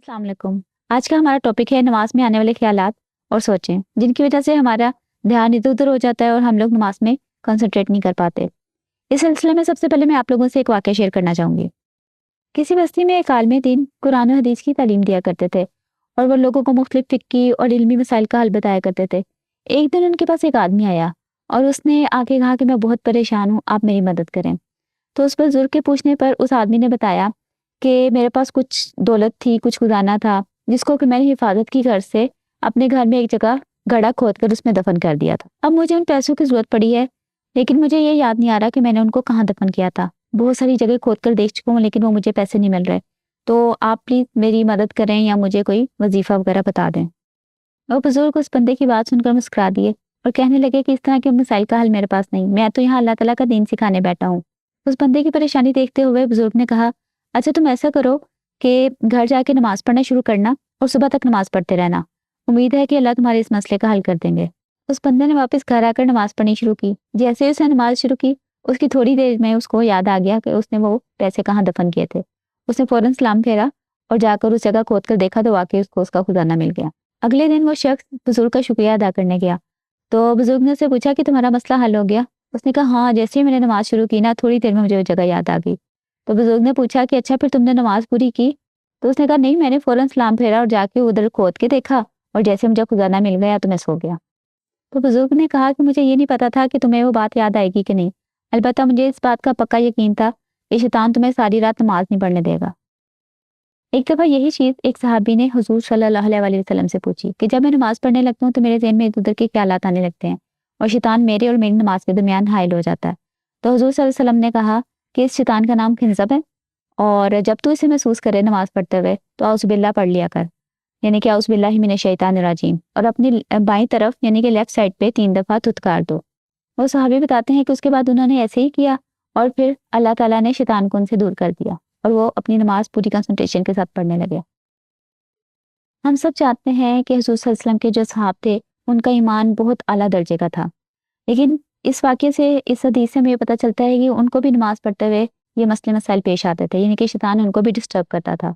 अस्सलाम वालेकुम। आज का हमारा टॉपिक है नमाज में आने वाले ख्यालात और सोचें जिनकी वजह से हमारा ध्यान इधर उधर हो जाता है और हम लोग नमाज में कंसंट्रेट नहीं कर पाते। इस सिलसिले में सबसे पहले मैं आप लोगों से एक वाक़या शेयर करना चाहूँगी। किसी बस्ती में एक आलिम दीन कुरान और हदीस की तालीम दिया करते थे और वो लोगों को मुख्तलिफ फ़िक़्ही और इल्मी मसाइल का हल बताया करते थे। एक दिन उनके पास एक आदमी आया और उसने आके कहा कि मैं बहुत परेशान हूँ, आप मेरी मदद करें। तो उस बुजुर्ग के पूछने पर उस आदमी ने बताया कि मेरे पास कुछ दौलत थी, कुछ खजाना था, जिसको कि मैंने हिफाजत की गर्ज से अपने घर में एक जगह गड्ढा खोद कर उसमें दफन कर दिया था। अब मुझे उन पैसों की ज़रूरत पड़ी है, लेकिन मुझे ये याद नहीं आ रहा कि मैंने उनको कहाँ दफन किया था। बहुत सारी जगह खोद कर देख चुका हूँ, लेकिन वो मुझे पैसे नहीं मिल रहे। तो आप प्लीज़ मेरी मदद करें या मुझे कोई वजीफ़ा वगैरह बता दें। वो बुजुर्ग उस बंदे की बात सुनकर मुस्कुरा दिए और कहने लगे कि इस तरह के मसाइल का हल मेरे पास नहीं, मैं तो यहाँ अल्लाह ताला का दीन सिखाने बैठा हूँ। उस बंदे की परेशानी देखते हुए बुजुर्ग ने कहा, अच्छा तुम ऐसा करो कि घर जाके नमाज पढ़ना शुरू करना और सुबह तक नमाज पढ़ते रहना। उम्मीद है कि अल्लाह तुम्हारे इस मसले का हल कर देंगे। उस बंदे ने वापस घर आकर नमाज पढ़नी शुरू की। जैसे ही उसने नमाज शुरू की, उसकी थोड़ी देर में उसको याद आ गया कि उसने वो पैसे कहाँ दफन किए थे। उसने फौरन सलाम फेरा और जाकर उस जगह खोद कर देखा तो वाकई उसको उसका खजाना मिल गया। अगले दिन वो शख्स बुजुर्ग का शुक्रिया अदा करने गया। तो बुजुर्ग ने उससे पूछा कि तुम्हारा मसला हल हो गया? उसने कहा हाँ, जैसे ही मैंने नमाज शुरू की ना, थोड़ी देर में मुझे वो जगह याद आ गई। तो बुजुर्ग ने पूछा कि अच्छा फिर तुमने नमाज पूरी की? तो उसने कहा नहीं, मैंने फौरन सलाम फेरा और जाके उधर खोद के देखा और जैसे मुझे खजाना मिल गया तो मैं सो गया। तो बुजुर्ग ने कहा कि मुझे ये नहीं पता था कि तुम्हें वो बात याद आएगी कि नहीं, अलबत्ता मुझे इस बात का पक्का यकीन था कि शैतान तुम्हें सारी रात नमाज नहीं पढ़ने देगा। एक दफ़ा यही चीज़ एक सहाबी ने हुजूर सल्लल्लाहु अलैहि वसल्लम से पूछी कि जब मैं नमाज पढ़ने लगता हूँ तो मेरे ज़हन में इधर-उधर के ख्यालात आने लगते हैं और शैतान मेरे और मेरी नमाज के दरमियान हाइल हो जाता है। तो हुजूर सल्लल्लाहु अलैहि वसल्लम ने कहा कि इस शैतान का नाम खिंज़ब है और जब तू इसे महसूस करे नमाज पढ़ते हुए तो औज़ु बिल्लाह पढ़ लिया कर, यानी कि औज़ु बिल्लाहि मिनश शैतानिर रजीम, और अपनी बाईं तरफ यानी कि लेफ्ट साइड पे 3 दफ़ा थुतकार दो। वो सहाबी बताते हैं कि उसके बाद उन्होंने ऐसे ही किया और फिर अल्लाह ताला ने शैतान को उनसे दूर कर दिया और वो अपनी नमाज पूरी कंसंट्रेशन के साथ पढ़ने लगे। हम सब चाहते हैं कि हुज़ूर सल्लल्लाहु अलैहि वसल्लम के जो सहाब थे, उनका ईमान बहुत आला दर्जे का था। लेकिन इस वाक़ये से, इस हदीस से हमें ये पता चलता है कि उनको भी नमाज़ पढ़ते हुए ये मसले मसाइल पेश आते थे, यानी कि शैतान उनको भी डिस्टर्ब करता था।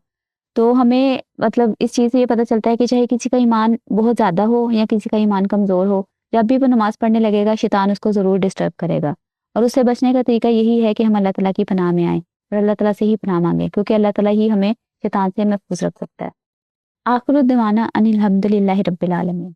तो हमें मतलब इस चीज़ से ये पता चलता है कि चाहे किसी का ईमान बहुत ज़्यादा हो या किसी का ईमान कमज़ोर हो, जब भी वो नमाज़ पढ़ने लगेगा शैतान उसको ज़रूर डिस्टर्ब करेगा। और उससे बचने का तरीका यही है कि हम अल्लाह ताला की पनाह में आएँ और अल्लाह ताला से ही पनाह माँगे, क्योंकि अल्लाह ताला ही हमें शैतान से महफूज़ रख सकता है। आखिर दवाना अनिल हम्दुलिल्लाहि रब्बिल आलमीन।